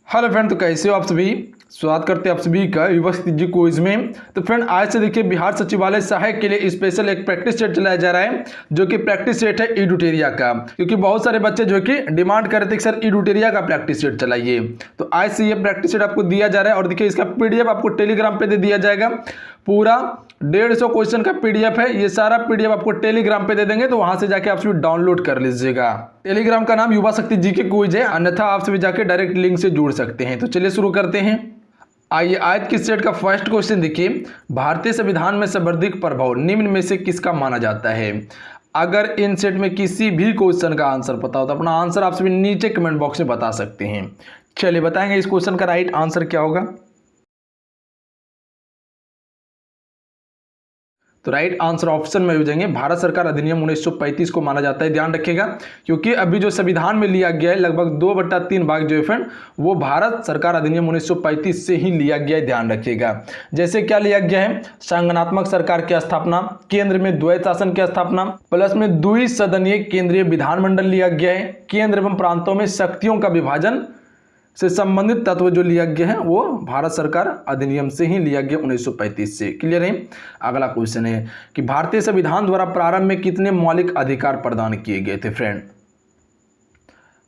Hello friend, तो कैसे हो आप सभी। स्वागत करते हैं आप सभी का युवा जी क्विज में। तो फ्रेंड, आज से देखिए बिहार सचिवालय सहायक के लिए स्पेशल एक प्रैक्टिस सेट चलाया जा रहा है, जो कि प्रैक्टिस सेट है ईडुटेरिया का। क्योंकि बहुत सारे बच्चे जो कि डिमांड कर रहे थे कि सर ईडुटेरिया का प्रैक्टिस सेट चलाइए, तो आज से ये प्रैक्टिस सेट आपको दिया जा रहा है। और देखिए इसका पीडीएफ आपको टेलीग्राम पे दे दिया जाएगा। पूरा 150 क्वेश्चन का पीडीएफ है। ये सारा पीडीएफ आपको टेलीग्राम पे दे देंगे, तो वहां से जाके आप सभी डाउनलोड कर लीजिएगा। टेलीग्राम का नाम युवा शक्ति जी के क्विज है, अन्यथा आप सभी जाके डायरेक्ट लिंक से जुड़ सकते हैं। तो चलिए शुरू करते हैं। आइए आज की सेट का फर्स्ट क्वेश्चन देखिए। भारतीय संविधान में सर्वाधिक प्रभाव निम्न में से किसका माना जाता है। अगर इन सेट में किसी भी क्वेश्चन का आंसर पता हो तो अपना आंसर आप सभी नीचे कमेंट बॉक्स में बता सकते हैं। चलिए बताएंगे इस क्वेश्चन का राइट आंसर क्या होगा। तो राइट आंसर ऑप्शन में हो जाएंगे भारत सरकार अधिनियम 1935 को माना जाता है। ध्यान रखिएगा, क्योंकि अभी जो संविधान में लिया गया है लगभग 2/3 भाग जो है फ्रेंड, वो भारत सरकार अधिनियम 1935 से ही लिया गया है। ध्यान रखिएगा, जैसे क्या लिया गया है, संगठनात्मक सरकार की स्थापना, केंद्र में द्वैत शासन की स्थापना, प्लस में द्विसदनीय केंद्रीय विधानमंडल लिया गया है, केंद्र एवं प्रांतों में शक्तियों का विभाजन से संबंधित तत्व जो लिया गया है वो भारत सरकार अधिनियम से ही लिया गया 1935 से। क्लियर है। अगला क्वेश्चन है कि भारतीय संविधान द्वारा प्रारंभ में कितने मौलिक अधिकार प्रदान किए गए थे। फ्रेंड,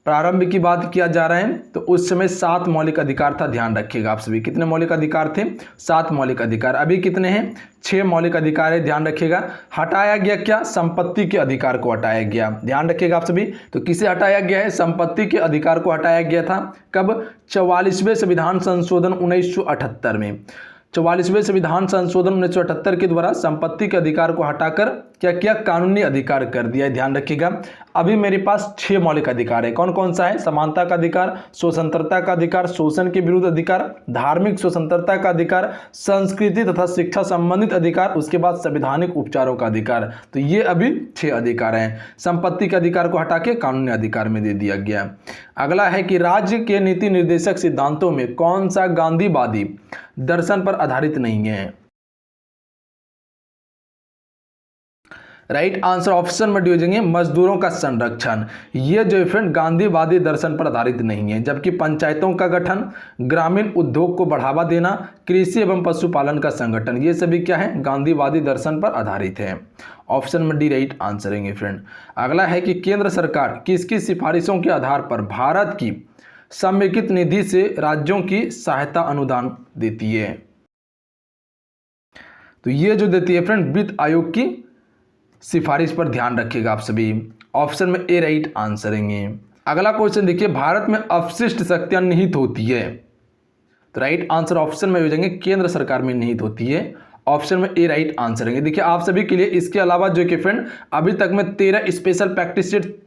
प्रारंभ की बात किया जा रहा है तो उस समय 7 मौलिक अधिकार था। ध्यान रखिएगा आप सभी, कितने मौलिक अधिकार थे, 7 मौलिक अधिकार। अभी कितने हैं, 6 मौलिक अधिकार है। ध्यान रखिएगा, हटाया गया क्या, संपत्ति के अधिकार को हटाया गया। ध्यान रखिएगा आप सभी, तो किसे हटाया गया है, संपत्ति के अधिकार को हटाया गया था। कब, 44वें संविधान संशोधन 1978 में। 44वें संविधान संशोधन 1978 के द्वारा संपत्ति के अधिकार को हटाकर क्या किया, कानूनी अधिकार कर दिया है। ध्यान रखिएगा, अभी मेरे पास 6 मौलिक अधिकार है। कौन कौन सा है, समानता का अधिकार, स्वतंत्रता का अधिकार, शोषण के विरुद्ध अधिकार, धार्मिक स्वतंत्रता का अधिकार, संस्कृति तथा शिक्षा संबंधित अधिकार, उसके बाद संवैधानिक उपचारों का अधिकार। तो ये अभी 6 अधिकार हैं। संपत्ति के अधिकार को हटा के कानूनी अधिकार में दे दिया गया। अगला है कि राज्य के नीति निर्देशक सिद्धांतों में कौन सा गांधीवादी दर्शन पर आधारित नहीं है। राइट आंसर ऑप्शन में डी हो जाएंगे मजदूरों का संरक्षण। ये जो फ्रेंड गांधीवादी दर्शन पर आधारित नहीं है, जबकि पंचायतों का गठन, ग्रामीण उद्योग को बढ़ावा देना, कृषि एवं पशुपालन का संगठन, ये सभी क्या है, गांधीवादी दर्शन पर आधारित है। ऑप्शन में डी राइट आंसर है फ्रेंड। अगला है कि केंद्र सरकार किसकी सिफारिशों के आधार पर भारत की समेकित निधि से राज्यों की सहायता अनुदान देती है। तो ये जो देती है फ्रेंड वित्त आयोग की सिफारिश पर ध्यान रखिएगा आप सभी। ऑप्शन में ए राइट आंसर है। अगला क्वेश्चन देखिए, भारत में अपशिष्ट शक्तियां निहित होती है। तो राइट आंसर ऑप्शन में हो जाएंगे केंद्र सरकार में निहित होती है। ऑप्शन में ए राइट आंसर है। देखिए आप सभी के लिए इसके अलावा जो कि फ्रेंड अभी तक में 13 स्पेशल प्रैक्टिस सेट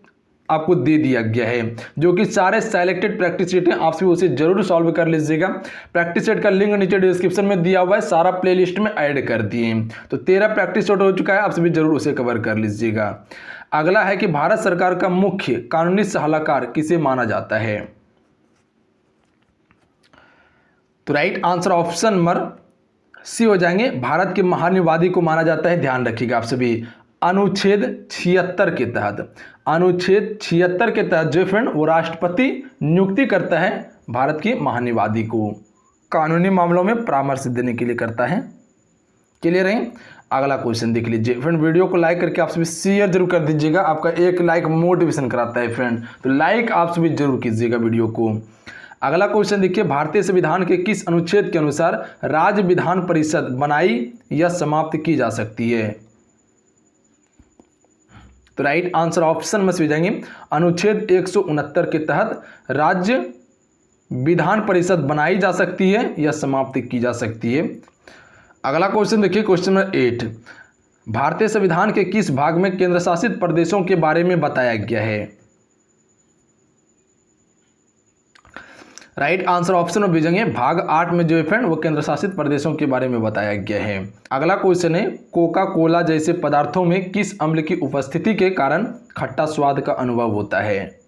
आपको दे दिया गया है, जो कि सारे सिलेक्टेड प्रैक्टिस सेट हैं। आप सभी उसे जरूर सॉल्व कर लीजिएगा। प्रैक्टिस सेट का लिंक नीचे डिस्क्रिप्शन में दिया हुआ है, सारा प्लेलिस्ट में ऐड कर दिए। तो 13 प्रैक्टिस सेट हो चुका है, आप सभी जरूर उसे कवर कर लीजिएगा। अगला है कि भारत सरकार का मुख्य कानूनी सलाहकार किसे माना जाता है। तो right answer option number C हो जाएंगे, भारत के महान्यायवादी को माना जाता है। ध्यान रखिएगा आप सभी, अनुच्छेद 76 के तहत, अनुच्छेद 76 के तहत जो फ्रेंड वो राष्ट्रपति नियुक्ति करता है भारत के महान्यायवादी को, कानूनी मामलों में परामर्श देने के लिए करता है। क्लियर है। अगला क्वेश्चन देख लीजिए फ्रेंड, वीडियो को लाइक करके आप सभी शेयर जरूर कर दीजिएगा। आपका एक लाइक मोटिवेशन कराता है फ्रेंड, तो लाइक आप सभी जरूर कीजिएगा वीडियो को। अगला क्वेश्चन देखिए, भारतीय संविधान के किस अनुच्छेद के अनुसार राज्य विधान परिषद बनाई या समाप्त की जा सकती है। तो राइट आंसर ऑप्शन में से जाएंगे अनुच्छेद 169 के तहत राज्य विधान परिषद बनाई जा सकती है या समाप्त की जा सकती है। अगला क्वेश्चन देखिए, क्वेश्चन नंबर 8, भारतीय संविधान के किस भाग में केंद्र शासित प्रदेशों के बारे में बताया गया है। राइट आंसर ऑप्शन में भेजेंगे भाग 8 में जो है फ्रेंड वो केंद्र शासित प्रदेशों के बारे में बताया गया है। अगला क्वेश्चन है, कोका कोला जैसे पदार्थों में किस अम्ल की उपस्थिति के कारण खट्टा स्वाद का अनुभव होता है।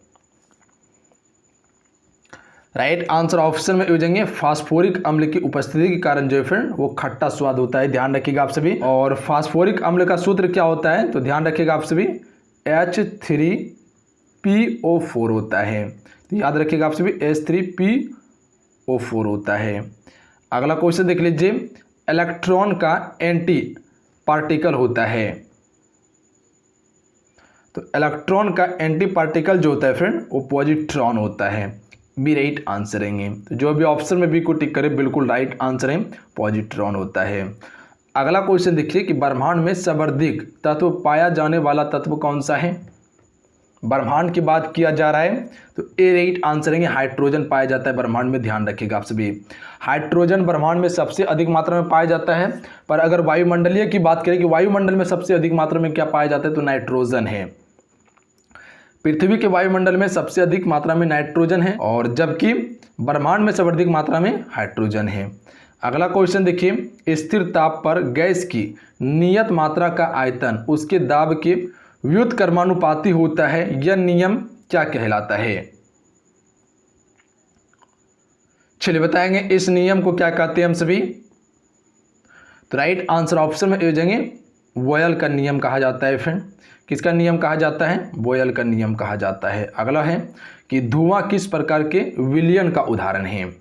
राइट आंसर ऑप्शन में भेजेंगे फास्फोरिक अम्ल की उपस्थिति के कारण जो है फ्रेंड वो खट्टा स्वाद होता है। ध्यान रखिएगा आप सभी। और फास्फोरिक अम्ल का सूत्र क्या होता है, तो ध्यान रखिएगा आप सभी, H3PO4 होता है। तो याद रखिएगा आप सभी, H3PO O4 होता है। अगला क्वेश्चन देख लीजिए, इलेक्ट्रॉन का एंटी पार्टिकल होता है। तो इलेक्ट्रॉन का एंटी पार्टिकल जो होता है फ्रेंड वो पॉजिट्रॉन होता है। बी राइट आंसर है। तो जो भी ऑप्शन में बी को टिक करे बिल्कुल राइट आंसर है, पॉजिट्रॉन होता है। अगला क्वेश्चन देखिए कि ब्रह्मांड में सर्वाधिक तत्व पाया जाने वाला तत्व कौन सा है। ब्रह्मांड की बात किया जा रहा है तो ए राइट आंसर है, हाइड्रोजन पाया जाता है ब्रह्मांड में। ध्यान रखिएगा आप सभी, हाइड्रोजन ब्रह्मांड में सबसे अधिक मात्रा में पाया जाता है। पर अगर वायुमंडलीय की बात करें कि वायुमंडल में सबसे अधिक मात्रा में क्या पाया जाता है तो नाइट्रोजन है। पृथ्वी के वायुमंडल में सबसे अधिक मात्रा में नाइट्रोजन है और जबकि ब्रह्मांड में सर्वाधिक मात्रा में हाइड्रोजन है। अगला क्वेश्चन देखिए, स्थिर ताप पर गैस की नियत मात्रा का आयतन उसके दाब के व्युत्क्रमानुपाती होता है। यह नियम क्या कहलाता है। चलिए बताएंगे इस नियम को क्या कहते हैं हम सभी। तो राइट आंसर ऑप्शन में जाएंगे, बॉयल का नियम कहा जाता है फ्रेंड। किसका नियम कहा जाता है, बॉयल का नियम कहा जाता है। अगला है कि धुआं किस प्रकार के विलयन का उदाहरण है।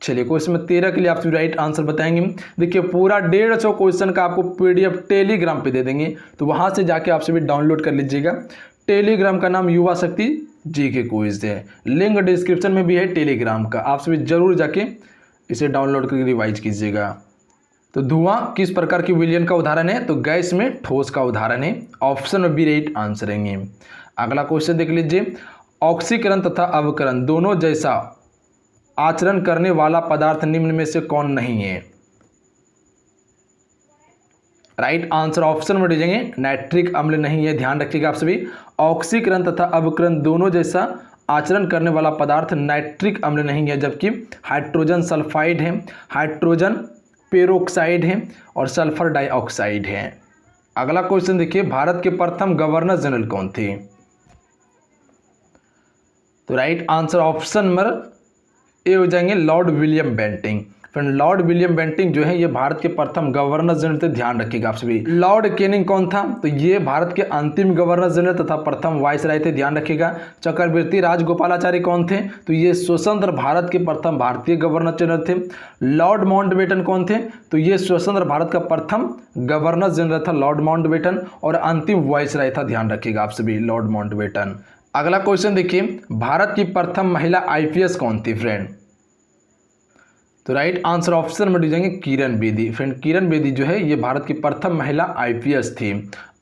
चलिए क्वेश्चन में 13 के लिए आप राइट आंसर बताएंगे। देखिए पूरा 150 क्वेश्चन का आपको पीडीएफ टेलीग्राम पे दे देंगे, तो वहां से जाके आप सभी डाउनलोड कर लीजिएगा। टेलीग्राम का नाम युवा शक्ति जीके क्विज है, लिंक डिस्क्रिप्शन में भी है टेलीग्राम का, आप सभी जरूर जाके इसे डाउनलोड करके रिवाइज कीजिएगा। तो धुआं किस प्रकार की विलयन का उदाहरण है, तो गैस में ठोस का उदाहरण है। ऑप्शन में बी राइट आंसर है। अगला क्वेश्चन देख लीजिए, ऑक्सीकरण तथा अवकरण दोनों जैसा आचरण करने वाला पदार्थ निम्न में से कौन नहीं है। राइट आंसर ऑप्शन में दीजिएंगे, नाइट्रिक अम्ल नहीं है। ध्यान रखिएगा आप सभी, ऑक्सीकरण तथा अवकरण दोनों जैसा आचरण करने वाला पदार्थ नाइट्रिक अम्ल नहीं है, जबकि हाइड्रोजन सल्फाइड है, हाइड्रोजन पेरोक्साइड है और सल्फर डाइऑक्साइड है। अगला क्वेश्चन देखिए, भारत के प्रथम गवर्नर जनरल कौन थे। तो right answer option number A हो जाएंगे, Lord William Bentinck. Friend Lord William Bentinck जो है ये भारत के प्रथम गवर्नर जनरल थे। ध्यान रखिएगा आप सभी। लॉर्ड कैनिंग कौन था, तो ये भारत के अंतिम गवर्नर जनरल तथा प्रथम वाइसराय थे। ध्यान रखिएगा। चक्रवर्ती राजगोपालाचारी कौन थे, तो ये स्वतंत्र भारत के प्रथम भारतीय गवर्नर जनरल थे। लॉर्ड माउंटबेटन कौन थे, तो ये स्वतंत्र भारत का प्रथम गवर्नर जनरल था लॉर्ड माउंटबेटन, और अंतिम वाइसराय था। ध्यान रखिएगा आप सभी, लॉर्ड माउंटबेटन। अगला क्वेश्चन देखिए, भारत की प्रथम महिला आईपीएस कौन थी फ्रेंड। तो राइट आंसर ऑप्शन में दीजिएंगे, किरण बेदी। फ्रेंड किरण बेदी जो है ये भारत की प्रथम महिला आईपीएस थी।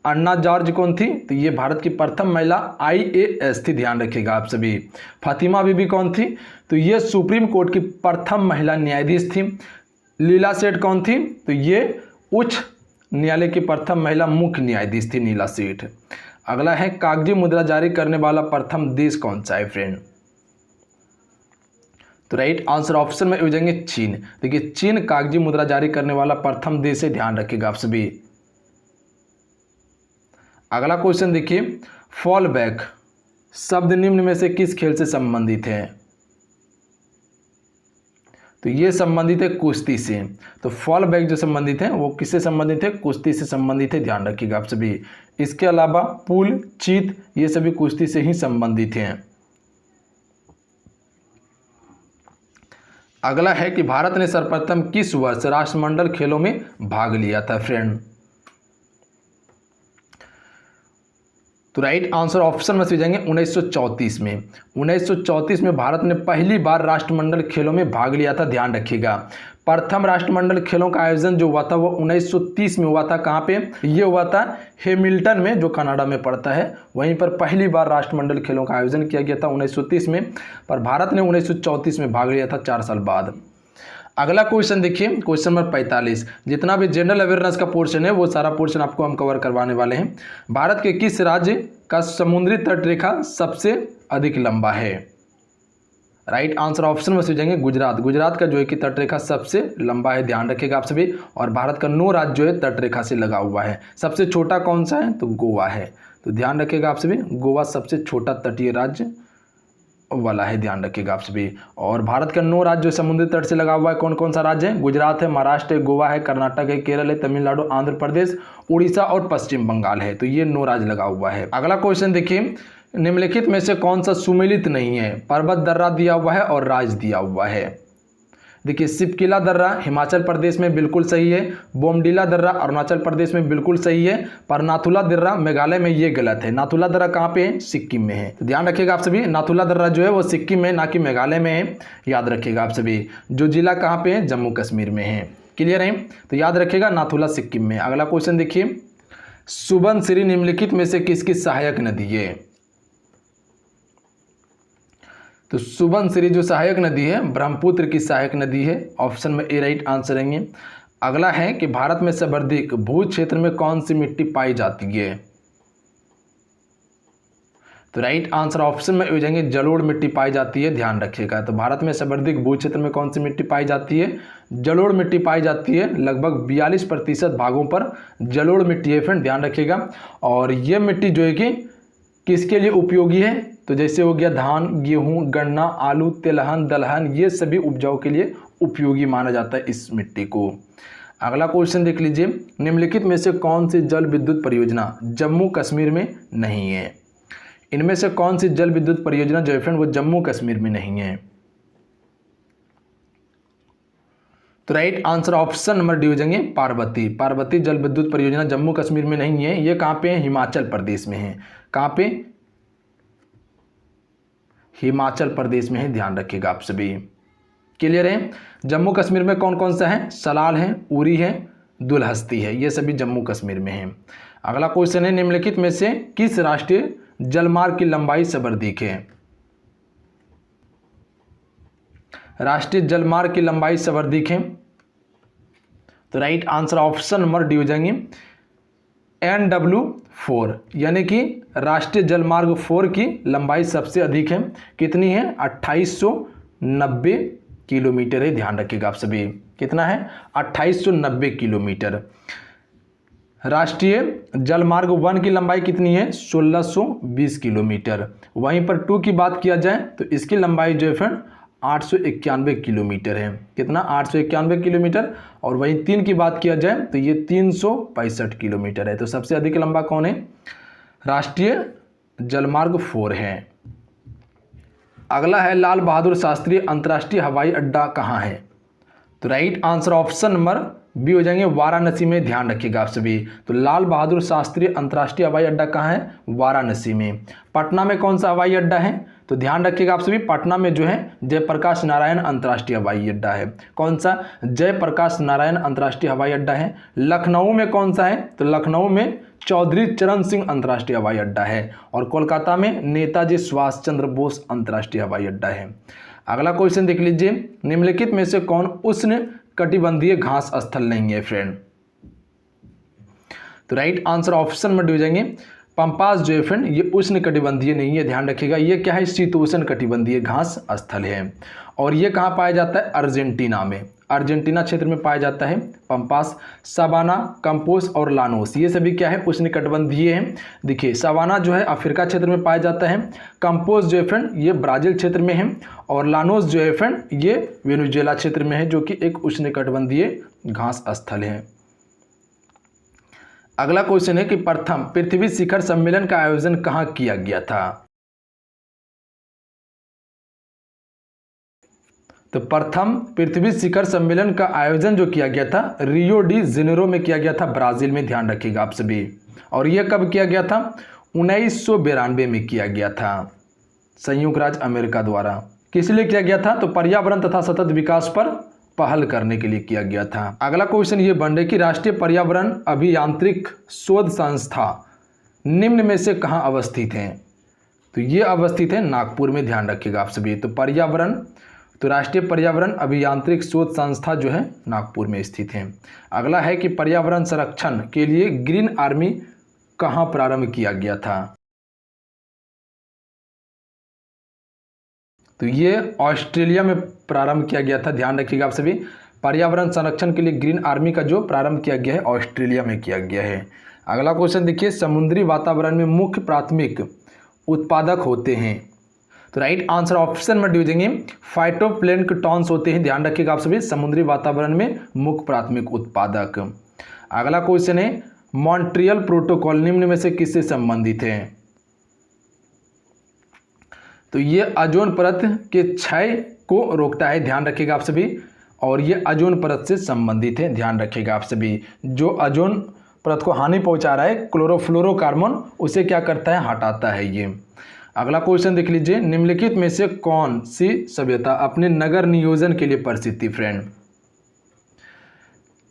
अन्ना जॉर्ज कौन थी, तो ये भारत की प्रथम महिला आईएएस थी। ध्यान रखिएगा आप सभी। फातिमा बीबी कौन थी, तो ये सुप्रीम कोर्ट की प्रथम महिला न्यायाधीश थी। लीला सेठ कौन थी, तो ये उच्च न्यायालय की प्रथम महिला मुख्य न्यायाधीश थी, नीला सेठ। अगला है, कागजी मुद्रा जारी करने वाला प्रथम देश कौन सा है फ्रेंड। तो राइट आंसर ऑप्शन में हो जाएंगे चीन। देखिए चीन कागजी मुद्रा जारी करने वाला प्रथम देश है। ध्यान रखिएगा आप सभी। अगला क्वेश्चन देखिए, फॉल बैक शब्द निम्न में से किस खेल से संबंधित है। तो ये संबंधित है कुश्ती से। तो फॉल बैक जो संबंधित है वो किससे संबंधित है, कुश्ती से संबंधित है। ध्यान रखिएगा आप सभी। इसके अलावा पुल, चीत ये सभी कुश्ती से ही संबंधित हैं। अगला है कि भारत ने सर्वप्रथम किस वर्ष राष्ट्रमंडल खेलों में भाग लिया था फ्रेंड। तो राइट आंसर ऑप्शन में से जाएंगे 1934 में। 1934 में भारत ने पहली बार राष्ट्रमंडल खेलों में भाग लिया था। ध्यान रखिएगा। प्रथम राष्ट्रमंडल खेलों का आयोजन जो हुआ था वो 1930 में हुआ था। कहाँ पे ये हुआ था, हैमिल्टन में, जो कनाडा में पड़ता है। वहीं पर पहली बार राष्ट्रमंडल खेलों का आयोजन किया गया था 1930 में, पर भारत ने 1934 में भाग लिया था 4 साल बाद। अगला क्वेश्चन देखिए, क्वेश्चन नंबर 45। जितना भी जनरल अवेयरनेस का पोर्शन है वो सारा पोर्शन आपको हम कवर करवाने वाले हैं। भारत के किस राज्य का समुद्री तट रेखा सबसे अधिक लंबा है। राइट आंसर ऑप्शन में से जाएंगे गुजरात। गुजरात का जो है कि तट रेखा सबसे लंबा है। ध्यान रखिएगा आप सभी। और भारत का 9 राज्य जो है तट रेखा से लगा हुआ है। सबसे छोटा कौन सा है, तो गोवा है। तो ध्यान रखिएगा आप सभी, गोवा सबसे छोटा तटीय राज्य वाला है। ध्यान रखिएगा आप सभी। और भारत का 9 राज्य जो समुद्री तट से लगा हुआ है, कौन कौन सा राज्य है, गुजरात है, महाराष्ट्र है, गोवा है, कर्नाटक है, केरल है, तमिलनाडु, आंध्र प्रदेश, उड़ीसा और पश्चिम बंगाल है। तो ये 9 राज्य लगा हुआ है। अगला क्वेश्चन देखिए, निम्नलिखित में से कौन सा सुमेलित नहीं है। पर्वत दर्रा दिया हुआ है और राज दिया हुआ है। देखिए सिपकिला दर्रा हिमाचल प्रदेश में बिल्कुल सही है, बोमडिला दर्रा अरुणाचल प्रदेश में बिल्कुल सही है, पर नाथुला दर्रा मेघालय में ये गलत है। नाथुला दर्रा कहाँ पे है? सिक्किम में है। तो ध्यान रखिएगा आप सभी, नाथुला दर्रा जो है वो सिक्किम में ना कि मेघालय में है, याद रखिएगा आप सभी। जो जिला कहाँ पे है? जम्मू कश्मीर में है। क्लियर है? तो याद रखिएगा नाथुला सिक्किम में। अगला क्वेश्चन देखिए, सुबनसिरी निम्नलिखित में से किसकी सहायक नदी है? तो सुबनसिरी जो सहायक नदी है ब्रह्मपुत्र की सहायक नदी है। ऑप्शन में ए राइट आंसर रहेंगे। अगला है कि भारत में सर्वाधिक भू क्षेत्र में कौन सी मिट्टी पाई जाती है? तो राइट आंसर ऑप्शन में हो जाएंगे जलोढ़ मिट्टी पाई जाती है। ध्यान रखिएगा। तो भारत में सर्वाधिक भू क्षेत्र में कौन सी मिट्टी पाई जाती है? जलोढ़ मिट्टी पाई जाती है। लगभग 42% भागों पर जलोढ़ मिट्टी है फ्रेंड, ध्यान रखिएगा। और ये मिट्टी जो है कि किसके लिए उपयोगी है? तो जैसे हो गया धान, गेहूं, गन्ना, आलू, तिलहन, दलहन, ये सभी उपजाऊ के लिए उपयोगी माना जाता है इस मिट्टी को। अगला क्वेश्चन देख लीजिए, निम्नलिखित में से कौन सी जल विद्युत परियोजना जम्मू कश्मीर में नहीं है? इनमें से कौन सी जल विद्युत परियोजना जो है फ्रेंड वो जम्मू कश्मीर में नहीं है? तो right answer option number D हो जाएंगे पार्वती। पार्वती जल विद्युत परियोजना जम्मू कश्मीर में नहीं है। ये कहाँ पे है? हिमाचल प्रदेश में है। कहाँ पे? हिमाचल प्रदेश में है। ध्यान रखिएगा आप सभी। क्लियर है? जम्मू कश्मीर में कौन कौन सा है? सलाल है, उरी है, दुलहस्ती है, ये सभी जम्मू कश्मीर में है। अगला क्वेश्चन है, निम्नलिखित में से किस राष्ट्रीय जलमार्ग की लंबाई सर्वाधिक है? राष्ट्रीय जलमार्ग की लंबाई सर्वाधिक है। तो right answer option number D हो जाएंगे NW4, यानी कि राष्ट्रीय जलमार्ग 4 की लंबाई सबसे अधिक है। कितनी है? 2890 किलोमीटर है। ध्यान रखिएगा आप सभी। कितना है? 2890 किलोमीटर। राष्ट्रीय जलमार्ग 1 की लंबाई कितनी है? 1620 किलोमीटर। वहीं पर 2 की बात किया जाए तो इसकी लंबाई जो है फ्रेंड 891 किलोमीटर है। कितना? 891 किलोमीटर। और वहीं 3 की बात किया जाए तो ये 365 किलोमीटर है। तो सबसे अधिक लंबा कौन है? राष्ट्रीय जलमार्ग 4 है। अगला है, लाल बहादुर शास्त्री अंतर्राष्ट्रीय हवाई अड्डा कहाँ है? तो right answer option number B हो जाएंगे वाराणसी में। ध्यान रखिएगा आप सभी। तो लाल बहादुर शास्त्री अंतर्राष्ट्रीय हवाई अड्डा कहाँ है? वाराणसी में। पटना में कौन सा हवाई अड्डा है? तो ध्यान रखिएगा आप सभी, पटना में जो है जयप्रकाश नारायण अंतर्राष्ट्रीय हवाई अड्डा है। कौन सा? जयप्रकाश नारायण अंतर्राष्ट्रीय हवाई अड्डा है। लखनऊ में कौन सा है? तो लखनऊ में चौधरी चरण सिंह अंतर्राष्ट्रीय हवाई अड्डा है। और कोलकाता में नेताजी सुभाष चंद्र बोस अंतर्राष्ट्रीय हवाई अड्डा है। अगला क्वेश्चन देख लीजिए, निम्नलिखित में से कौन उष्ण कटिबंधीय घास स्थल नहीं है फ्रेंड? तो राइट आंसर ऑप्शन में हो जाएंगे पंपास जो है फ्रेंड ये उष्ण कटिबंधीय नहीं है। ध्यान रखिएगा। ये क्या है? शीतोष्ण कटिबंधीय घास स्थल है। और ये कहाँ पाया जाता है? अर्जेंटीना में। अर्जेंटीना क्षेत्र में पाया जाता है पंपास। सवाना, कंपोस और लानोस ये सभी क्या है? उष्ण कटिबंधीय है। देखिए सवाना जो है अफ्रीका क्षेत्र में पाया जाता है। कंपोस जो है फ्रेंड ये ब्राजील क्षेत्र में है। और लानोस जो है फ्रेंड ये वेनेजुएला क्षेत्र में है, जो कि एक उष्ण कटिबंधीय घास स्थल है। अगला क्वेश्चन है कि प्रथम पृथ्वी शिखर सम्मेलन का आयोजन कहाँ किया गया था? तो प्रथम पृथ्वी शिखर सम्मेलन का आयोजन जो किया गया था रियो डी जेनेरो में किया गया था, ब्राजील में। ध्यान रखिएगा आप सभी। और यह कब किया गया था? 1992 में किया गया था संयुक्त राज्य अमेरिका द्वारा। किस लिए किया गया था? तो पर्यावरण तथा सतत विकास पर पहल करने के लिए किया गया था। अगला क्वेश्चन ये बन रहा है कि राष्ट्रीय पर्यावरण अभियांत्रिक शोध संस्था निम्न में से कहाँ अवस्थित है? तो ये अवस्थित है नागपुर में। ध्यान रखिएगा आप सभी। तो राष्ट्रीय पर्यावरण अभियांत्रिक शोध संस्था जो है नागपुर में स्थित है। अगला है कि पर्यावरण संरक्षण के लिए ग्रीन आर्मी कहाँ प्रारंभ किया गया था? तो ये ऑस्ट्रेलिया में प्रारंभ किया गया था। ध्यान रखिएगा आप सभी। पर्यावरण संरक्षण के लिए ग्रीन आर्मी का जो प्रारंभ किया गया है ऑस्ट्रेलिया में किया गया है। अगला क्वेश्चन देखिए, समुद्री वातावरण में मुख्य प्राथमिक उत्पादक होते हैं? तो राइट आंसर ऑप्शन में देंगे फाइटोप्लैंक्टन्स होते हैं। ध्यान रखिएगा आप सभी। समुद्री वातावरण में मुख्य प्राथमिक उत्पादक। अगला क्वेश्चन है, मॉन्ट्रियल प्रोटोकॉल निम्न में से किससे संबंधित है? तो ये ओजोन परत के क्षय को रोकता है। ध्यान रखिएगा आप सभी। और ये ओजोन परत से संबंधित है, ध्यान रखिएगा आप सभी। जो ओजोन परत को हानि पहुंचा रहा है क्लोरोफ्लोरोकार्बन, उसे क्या करता है, हटाता है ये। अगला क्वेश्चन देख लीजिए, निम्नलिखित में से कौन सी सभ्यता अपने नगर नियोजन के लिए प्रसिद्ध थी फ्रेंड।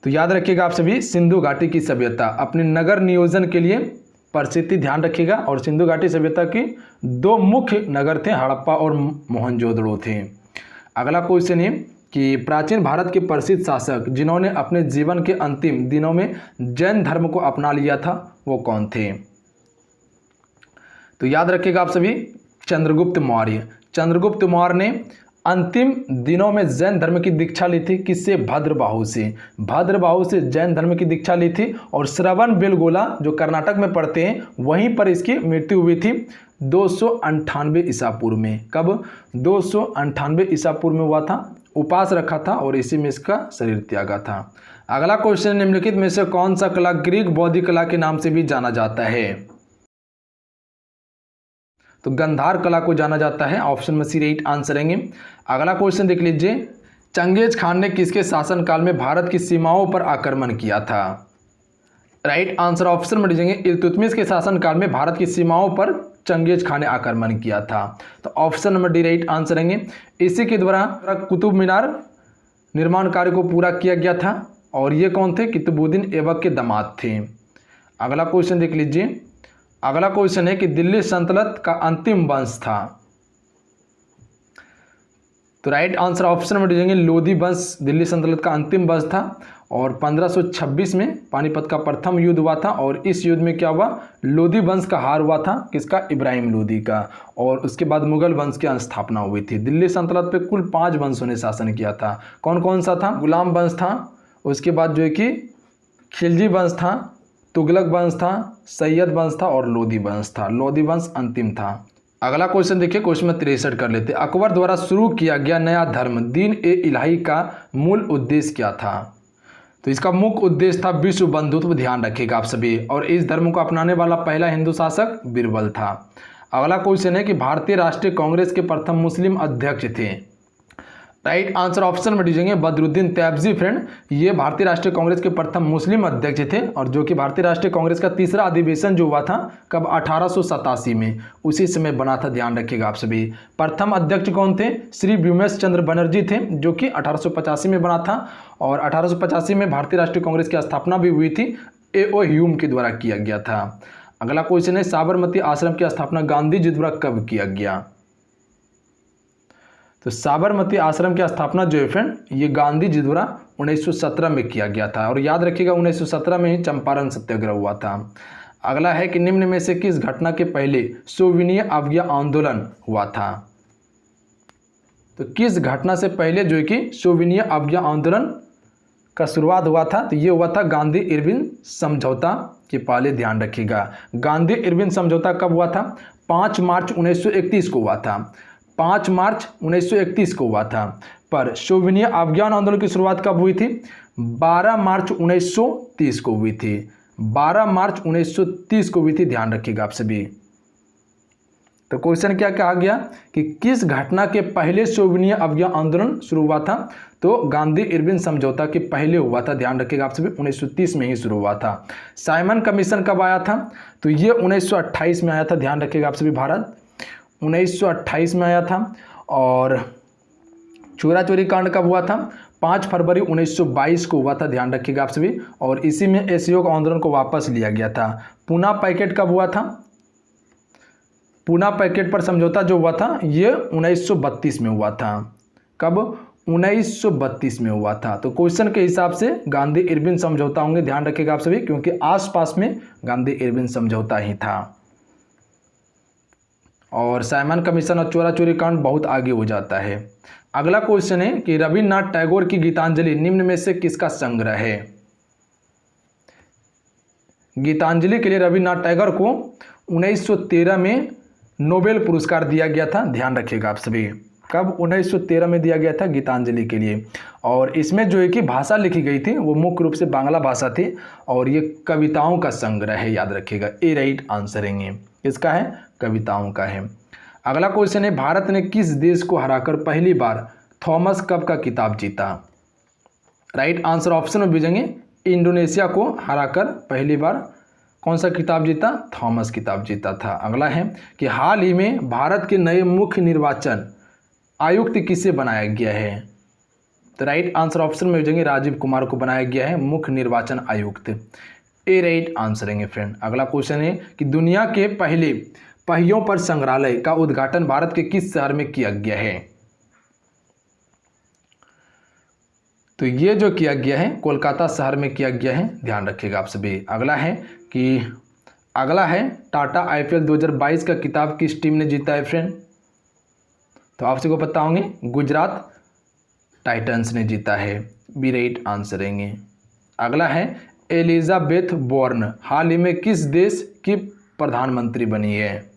तो याद रखिएगा आप सभी, सिंधु घाटी की सभ्यता अपने नगर नियोजन के लिए प्रसिद्ध थी, ध्यान रखिएगा। और सिंधु घाटी सभ्यता की दो मुख्य नगर थे, हड़प्पा और मोहनजोदड़ो थे। अगला क्वेश्चन है कि प्राचीन भारत के प्रसिद्ध शासक जिन्होंने अपने जीवन के अंतिम दिनों में जैन धर्म को अपना लिया था, वो कौन थे। तो याद रखिएगा आप सभी, चंद्रगुप्त मौर्य। चंद्रगुप्त मौर्य ने अंतिम दिनों में जैन धर्म की दीक्षा ली थी, किससे, भद्रबाहु से। भद्रबाहु से जैन धर्म की दीक्षा ली थी और श्रवण बेलगोला जो कर्नाटक में पड़ते हैं, वहीं पर इसकी मृत्यु हुई थी 298 ईसा पूर्व में। कब, 298 ईसा पूर्व में हुआ था। उपास रखा था और इसी में इसका शरीर त्यागा था। अगला क्वेश्चन, निम्नलिखित में से कौन सा कला ग्रीक बौद्धिक कला के नाम से भी जाना जाता है। तो गंधार कला को जाना जाता है, ऑप्शन में सी राइट आंसर रहेंगे। अगला क्वेश्चन देख लीजिए, चंगेज खान ने किसके शासनकाल में भारत की सीमाओं पर आक्रमण किया था। राइट आंसर ऑप्शन में दीजिएंगे, इल्तुतमिश के शासनकाल में भारत की सीमाओं पर चंगेज खान ने आक्रमण किया था। तो option number D right answer रहेंगे। इसी के द्वारा कुतुब मीनार निर्माण कार्य को पूरा किया गया था और ये कौन थे, कुतुबुद्दीन ऐबक के दामाद थे। अगला क्वेश्चन देख लीजिए, अगला क्वेश्चन है कि दिल्ली सल्तनत का अंतिम वंश था। तो राइट आंसर ऑप्शन में दीजिएंगे, लोधी वंश दिल्ली सल्तनत का अंतिम वंश था और 1526 में पानीपत का प्रथम युद्ध हुआ था और इस युद्ध में क्या हुआ, लोधी वंश का हार हुआ था, किसका, इब्राहिम लोधी का। और उसके बाद मुगल वंश की स्थापना हुई थी। दिल्ली सल्तनत पे कुल 5 वंशों ने शासन किया था। कौन कौन सा था, गुलाम वंश था, उसके बाद जो है कि खिलजी वंश था, तुगलक वंश था, सैयद वंश था और लोधी वंश था। लोधी वंश अंतिम था। अगला क्वेश्चन देखिए, क्वेश्चन में 63 कर लेते। अकबर द्वारा शुरू किया गया नया धर्म दीन ए इलाही का मूल उद्देश्य क्या था। तो इसका मुख्य उद्देश्य था विश्व बंधुत्व, ध्यान रखिएगा आप सभी। और इस धर्म को अपनाने वाला पहला हिंदू शासक बीरबल था। अगला क्वेश्चन है कि भारतीय राष्ट्रीय कांग्रेस के प्रथम मुस्लिम अध्यक्ष थे। राइट आंसर ऑप्शन में दीजिएंगे, बदरुद्दीन तैयबजी फ्रेंड। ये भारतीय राष्ट्रीय कांग्रेस के प्रथम मुस्लिम अध्यक्ष थे और जो कि भारतीय राष्ट्रीय कांग्रेस का तीसरा अधिवेशन जो हुआ था कब, 1887 में, उसी समय बना था, ध्यान रखिएगा आप सभी। प्रथम अध्यक्ष कौन थे, श्री व्योमेश चंद्र बनर्जी थे, जो कि 1885 में बना था और 1885 में भारतीय राष्ट्रीय कांग्रेस की स्थापना भी हुई थी, A.O. ह्यूम के द्वारा किया गया था। अगला क्वेश्चन है, साबरमती आश्रम की स्थापना गांधी जी द्वारा कब किया गया। तो साबरमती आश्रम की स्थापना जो है फ्रेंड, ये गांधी जी द्वारा 1917 में किया गया था। और याद रखिएगा 1917 में ही चंपारण सत्याग्रह हुआ था। अगला है कि निम्न में से किस घटना के पहले सविनय अवज्ञा आंदोलन हुआ था। तो किस घटना से पहले जो है कि सविनय अवज्ञा आंदोलन का शुरुआत हुआ था, तो ये हुआ था गांधी इरविन समझौता के पहले, ध्यान रखिएगा। गांधी इरविन समझौता कब हुआ था, 5 मार्च 1931 को हुआ था। 5 मार्च 1931 को हुआ था। पर सविनय अवज्ञा आंदोलन की शुरुआत कब हुई थी, 12 मार्च 1930 को हुई थी। 12 मार्च 1930 को हुई थी, ध्यान रखिएगा आप सभी। तो क्वेश्चन क्या कहा गया कि किस घटना के पहले सविनय अवज्ञा आंदोलन शुरू हुआ था। तो गांधी इरविन समझौता के पहले हुआ था, ध्यान रखिएगा आप सभी, 1930 में ही शुरू हुआ था। साइमन कमीशन कब आया था, तो ये 1928 में आया था, ध्यान रखिएगा आप सभी। भारत 1928 में आया था। और चोरा चोरी कांड कब हुआ था, 5 फरवरी 1922 को हुआ था, ध्यान रखिएगा आप सभी। और इसी में असहयोग आंदोलन को वापस लिया गया था। पूना पैकेट कब हुआ था, पूना पैकेट पर समझौता जो हुआ था ये 1932 में हुआ था। कब, 1932 में हुआ था। तो क्वेश्चन के हिसाब से गांधी इरविन समझौता होंगे, ध्यान रखिएगा आप सभी, क्योंकि आसपास में गांधी इरविन समझौता ही था। और साइमन कमीशन और चोरा चोरी कांड बहुत आगे हो जाता है। अगला क्वेश्चन है कि रविन्द्रनाथ टैगोर की गीतांजलि निम्न में से किसका संग्रह है। गीतांजलि के लिए रविन्द्रनाथ टैगोर को 1913 में नोबेल पुरस्कार दिया गया था, ध्यान रखिएगा आप सभी। कब, 1913 में दिया गया था गीतांजलि के लिए। और इसमें जो है कि भाषा लिखी गई थी वो मुख्य रूप से बांग्ला भाषा थी और ये कविताओं का संग्रह है, याद रखिएगा। ए राइट आंसर है, किसका है, कविताओं का है। अगला क्वेश्चन है, भारत ने किस देश को हराकर पहली बार थॉमस कप का खिताब जीता। राइट आंसर ऑप्शन में भेजेंगे इंडोनेशिया को हराकर पहली बार कौन सा खिताब जीता? थॉमस खिताब जीता था। अगला है कि हाल ही में भारत के नए मुख्य निर्वाचन आयुक्त किसे बनाया गया है? तो राइट आंसर ऑप्शन में भेजेंगे राजीव कुमार को बनाया गया है मुख्य निर्वाचन आयुक्त। ए राइट आंसर है फ्रेंड। अगला क्वेश्चन है कि दुनिया के पहले पहियों पर संग्रहालय का उद्घाटन भारत के किस शहर में किया गया है? तो ये जो किया गया है कोलकाता शहर में किया गया है, ध्यान रखिएगा आप सभी। अगला है टाटा आईपीएल 2022 का खिताब किस टीम ने जीता है फ्रेंड? तो आप सबको पता होंगे गुजरात टाइटंस ने जीता है। बी राइट आंसर रहेंगे। अगला है एलिजाबेथ बोर्न हाल ही में किस देश की प्रधानमंत्री बनी है?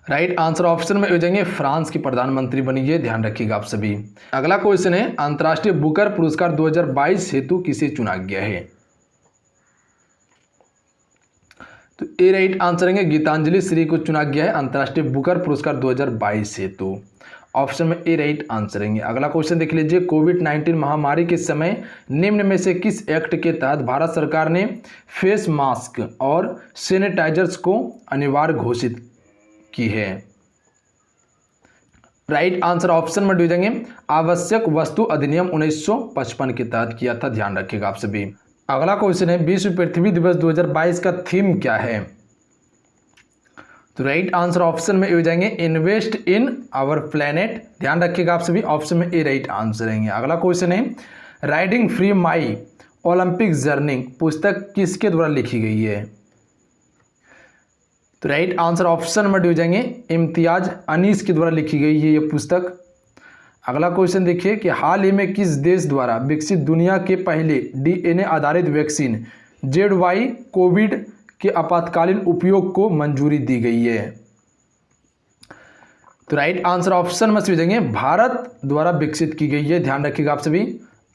राइट आंसर ऑप्शन में हो जाएंगे फ्रांस की प्रधानमंत्री बनी है, ध्यान रखिएगा आप सभी। अगला क्वेश्चन है अंतर्राष्ट्रीय बुकर पुरस्कार 2022 हेतु किसे चुना गया है? तो ए राइट आंसर है गीतांजलि श्री को चुना गया है अंतर्राष्ट्रीय बुकर पुरस्कार 2022 हेतु। ऑप्शन में ए राइट आंसर है। अगला क्वेश्चन देख लीजिए कोविड-19 महामारी के समय निम्न में से किस एक्ट के तहत भारत सरकार ने फेस मास्क और सैनिटाइजर्स को अनिवार्य घोषित की है? राइट आंसर ऑप्शन में डी जाएंगे आवश्यक वस्तु अधिनियम 1955 के तहत किया था, ध्यान रखिएगा आप सभी। अगला क्वेश्चन है विश्व पृथ्वी दिवस 2022 का थीम क्या है? तो राइट आंसर ऑप्शन में हो जाएंगे इन्वेस्ट इन आवर प्लेनेट, ध्यान रखिएगा आप सभी। ऑप्शन में ए राइट आंसर रहेंगे। अगला क्वेश्चन है राइडिंग फ्री माई ओलंपिक जर्नी पुस्तक किसके द्वारा लिखी गई है? तो राइट आंसर ऑप्शन में हो जाएंगे इम्तियाज अनीस के द्वारा लिखी गई है ये पुस्तक। अगला क्वेश्चन देखिए कि हाल ही में किस देश द्वारा विकसित दुनिया के पहले डीएनए आधारित वैक्सीन ZY कोविड के आपातकालीन उपयोग को मंजूरी दी गई है? तो राइट आंसर ऑप्शन में से जाएंगे भारत द्वारा विकसित की गई है, ध्यान रखिएगा आप सभी।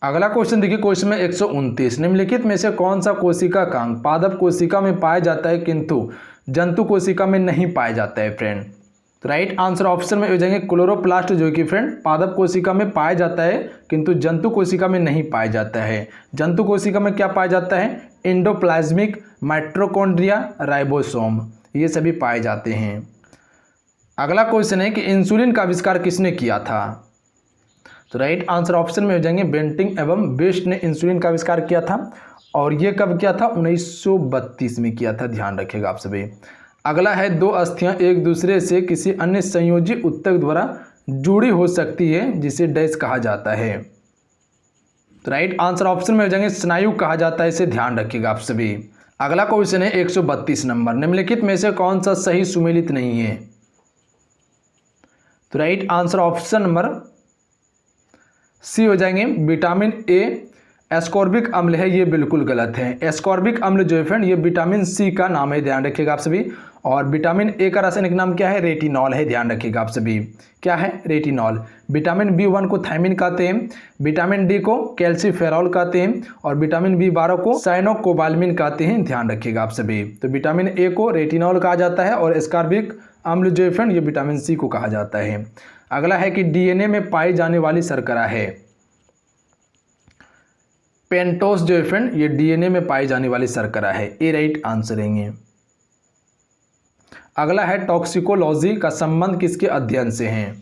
अगला क्वेश्चन देखिए क्वेश्चन में 129 निम्नलिखित में से कौन सा कोशिका कांग पादप कोशिका में पाया जाता है किंतु जंतु कोशिका में नहीं पाया जाता है फ्रेंड? तो राइट आंसर ऑप्शन में हो जाएंगे क्लोरोप्लास्ट जो कि फ्रेंड पादप कोशिका में पाया जाता है किंतु जंतु कोशिका में नहीं पाया जाता है। जंतु कोशिका में क्या पाया जाता है? एंडोप्लाज्मिक, माइटोकॉन्ड्रिया, राइबोसोम, ये सभी पाए जाते हैं। अगला क्वेश्चन है कि इंसुलिन का आविष्कार किसने किया था? तो राइट आंसर ऑप्शन में हो जाएंगे बेंटिंग एवं बेस्ट ने इंसुलिन का आविष्कार किया था और ये कब किया था? 1932 में किया था, ध्यान रखिएगा आप सभी। अगला है दो अस्थियां एक दूसरे से किसी अन्य संयोजी ऊतक द्वारा जुड़ी हो सकती है जिसे डैश कहा जाता है? तो राइट आंसर ऑप्शन में हो जाएंगे स्नायु कहा जाता है, इसे ध्यान रखिएगा आप सभी। अगला क्वेश्चन है 132 नंबर निम्नलिखित में से कौन सा सही सुमेलित नहीं है? तो right answer option number C हो जाएंगे विटामिन ए एस्कॉर्बिक अम्ल है, ये बिल्कुल गलत है। एस्कॉर्बिक अम्ल जो है फ्रेंड ये विटामिन सी का नाम है, ध्यान रखिएगा आप सभी। और विटामिन ए का रासायनिक नाम क्या है? रेटिनॉल है, ध्यान रखिएगा आप सभी। क्या है? रेटिनॉल। विटामिन B1 को थायमिन कहते हैं, विटामिन डी को कैल्सीफेरॉल कहते हैं और विटामिन B12 को साइनोकोबाल्मिन कहते हैं, ध्यान रखिएगा आप सभी। तो विटामिन ए को रेटिनॉल कहा जाता है और एस्कॉर्बिक अम्ल जो है फ्रेंड ये विटामिन सी को कहा जाता है। अगला है कि डीएनए में पाई जाने वाली शर्करा है पेंटोस जो है फ्रेंड ये डीएनए में पाई जाने वाली शर्करा है, ए राइट आंसर रहेंगे। अगला है टॉक्सिकोलॉजी का संबंध किसके अध्ययन से है?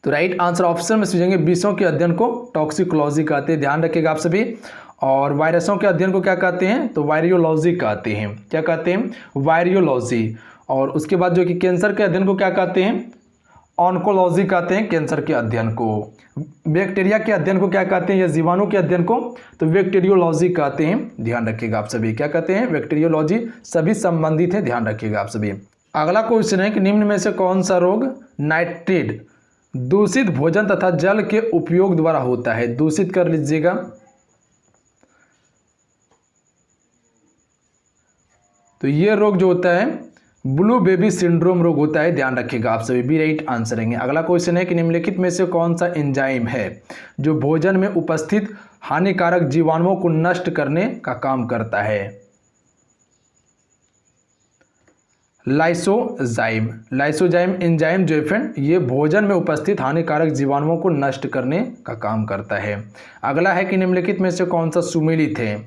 तो राइट आंसर ऑप्शन में सूझेंगे विषयों के अध्ययन को टॉक्सिकोलॉजी कहते हैं, ध्यान रखिएगा आप सभी। और वायरसों के अध्ययन को क्या कहते हैं? तो वायरियोलॉजी कहते हैं। क्या कहते हैं? वायरियोलॉजी। और उसके बाद जो कि कैंसर के अध्ययन को क्या कहते हैं? ऑन्कोलॉजी कहते हैं कैंसर के अध्ययन को। बैक्टीरिया के अध्ययन को क्या कहते हैं या जीवाणु के अध्ययन को? तो बैक्टीरियोलॉजी कहते हैं, ध्यान रखिएगा आप सभी। क्या कहते हैं? बैक्टीरियोलॉजी, सभी संबंधित है, ध्यान रखिएगा आप सभी। अगला क्वेश्चन है कि निम्न में से कौन सा रोग नाइट्रेट दूषित भोजन तथा जल के उपयोग द्वारा होता है? दूषित कर लीजिएगा। तो ये रोग जो होता है ब्लू बेबी सिंड्रोम रोग होता है, ध्यान रखिएगा आप सभी। बी राइट आंसर रहेंगे। अगला क्वेश्चन है कि निम्नलिखित में से कौन सा एंजाइम है जो भोजन में उपस्थित हानिकारक जीवाणुओं को नष्ट करने का काम करता है? लाइसोजाइम। लाइसोजाइम एंजाइम जो है फ्रेंड ये भोजन में उपस्थित हानिकारक जीवाणुओं को नष्ट करने का काम करता है। अगला है कि निम्नलिखित में से कौन सा सुमेलित है?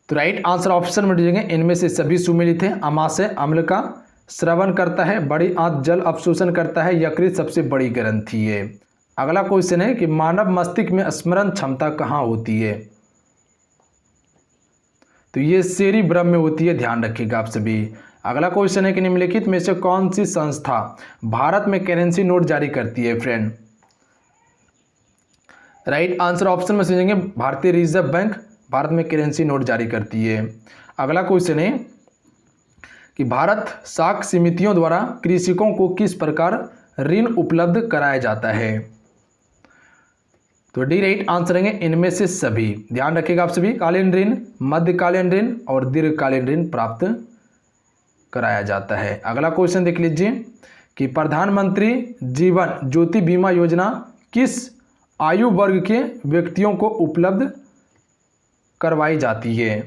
तो राइट आंसर ऑप्शन में दीजिएगा इनमें से सभी सुमेलित है। अमाशय अम्ल का स्रवण करता है, बड़ी आंत जल अवशोषण करता है, यकृत सबसे बड़ी ग्रंथि है। अगला क्वेश्चन है कि मानव मस्तिष्क में स्मरण क्षमता कहाँ होती है? तो ये सेरिब्रम में होती है, ध्यान रखिएगा आप सभी। अगला क्वेश्चन है कि निम्नलिखित में से कौन सी संस्था भारत में करेंसी नोट जारी करती है फ्रेंड? राइट आंसर ऑप्शन में समझेंगे भारतीय रिजर्व बैंक भारत में करेंसी नोट जारी करती है। अगला क्वेश्चन है कि भारत साख समितियों द्वारा कृषकों को किस प्रकार ऋण उपलब्ध कराया जाता है? तो डी राइट आंसर है इनमें से सभी। ध्यान रखिएगा आप सभी, कालीन ऋण, मध्यकालीन ऋण और दीर्घकालीन ऋण प्राप्त कराया जाता है। अगला क्वेश्चन देख लीजिए कि प्रधानमंत्री जीवन ज्योति बीमा योजना किस आयु वर्ग के व्यक्तियों को उपलब्ध करवाई जाती है?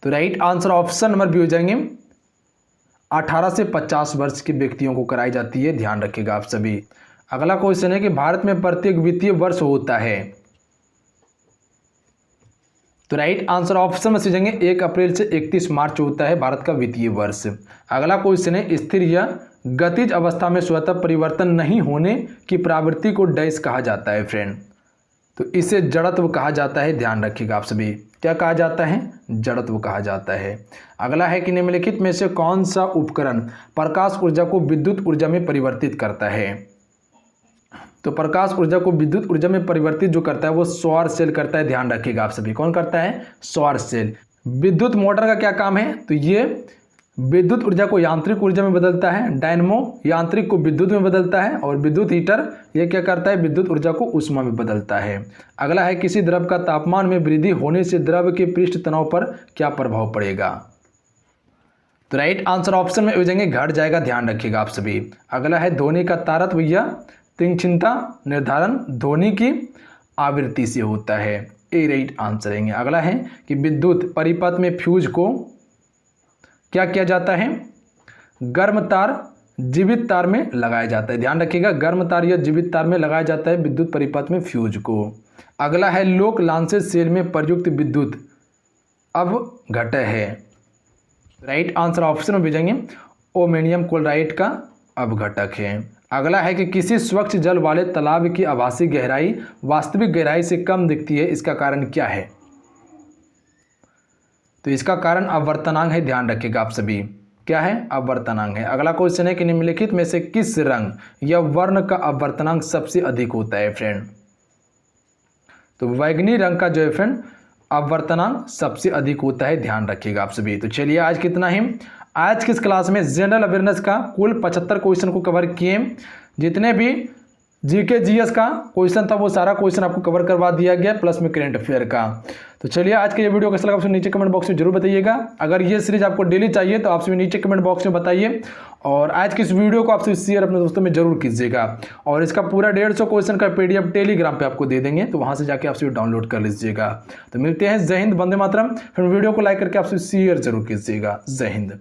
तो right answer option number B हो जाएंगे 18 से 50 वर्ष के व्यक्तियों को कराई जाती है, ध्यान रखिएगा आप सभी। अगला क्वेश्चन है कि भारत में प्रत्येक वित्तीय वर्ष होता है? तो राइट आंसर ऑप्शन में समझेंगे 1 अप्रैल से 31 मार्च होता है भारत का वित्तीय वर्ष। अगला क्वेश्चन है स्थिर या गतिज अवस्था में स्वतः परिवर्तन नहीं होने की प्रवृत्ति को डैश कहा जाता है फ्रेंड? तो इसे जड़त्व कहा जाता है, ध्यान रखिएगा आप सभी। क्या कहा जाता है? जड़त्व कहा जाता है। अगला है कि निम्नलिखित में से कौन सा उपकरण प्रकाश ऊर्जा को विद्युत ऊर्जा में परिवर्तित करता है? तो प्रकाश ऊर्जा को विद्युत ऊर्जा में परिवर्तित जो करता है वो सौर सेल करता है, ध्यान रखिएगा आप सभी। कौन करता है? सौर सेल। विद्युत मोटर का क्या काम है? तो ये विद्युत ऊर्जा को यांत्रिक ऊर्जा में बदलता है, डायनमो यांत्रिक को विद्युत में बदलता है, और विद्युत हीटर ये क्या करता है? विद्युत ऊर्जा को ऊष्मा में बदलता है। अगला है किसी द्रव का तापमान में वृद्धि होने से द्रव के पृष्ठ तनाव पर क्या प्रभाव पड़ेगा? तो राइट आंसर ऑप्शन में हो जाएंगे घट जाएगा, ध्यान रखिएगा आप सभी। अगला है ध्वनि का तारतम्य या तीक्ष्णता निर्धारण ध्वनि की आवृत्ति से होता है, ए राइट आंसर है। अगला है कि विद्युत परिपथ में फ्यूज को क्या किया जाता है? गर्म तार जीवित तार में लगाया जाता है, ध्यान रखिएगा। गर्म तार या जीवित तार में लगाया जाता है विद्युत परिपथ में फ्यूज को। अगला है लोक लांसेट सेल में प्रयुक्त विद्युत अवघटक है। राइट आंसर ऑप्शन में भेजेंगे ओमेनियम क्लोराइड का अवघटक है। अगला है कि किसी स्वच्छ जल वाले तालाब की आभासी गहराई वास्तविक गहराई से कम दिखती है, इसका कारण क्या है? तो इसका कारण अपवर्तनांक है, ध्यान रखिएगा आप सभी। क्या है? अपवर्तनांक है। अगला क्वेश्चन है कि निम्नलिखित में से किस रंग या वर्ण का अपवर्तनांक सबसे अधिक होता है फ्रेंड? तो बैंगनी रंग का जो है फ्रेंड अपवर्तनांक सबसे अधिक होता है, ध्यान रखिएगा आप सभी। तो चलिए आज कितना है, आज की इस क्लास में जनरल अवेयरनेस का कुल 75 क्वेश्चन को कवर किए। जितने भी जीके जीएस का क्वेश्चन था वो सारा क्वेश्चन आपको कवर करवा दिया गया, प्लस में करंट अफेयर का। तो चलिए आज के ये वीडियो कैसा लगा आपसे नीचे कमेंट बॉक्स में जरूर बताइएगा। अगर ये सीरीज आपको डेली चाहिए तो आपसे नीचे कमेंट बॉक्स में बताइए, और आज की इस वीडियो को आपसे शेयर अपने दोस्तों में जरूर कीजिएगा। और इसका पूरा 150 क्वेश्चन का PDF टेलीग्राम पे आपको दे देंगे, तो वहां से जाके आपसे डाउनलोड कर लीजिएगा। तो मिलते हैं, जय हिंद, वंदे मातरम। फिर वीडियो को लाइक करके आपसे शेयर जरूर कीजिएगा। जय हिंद।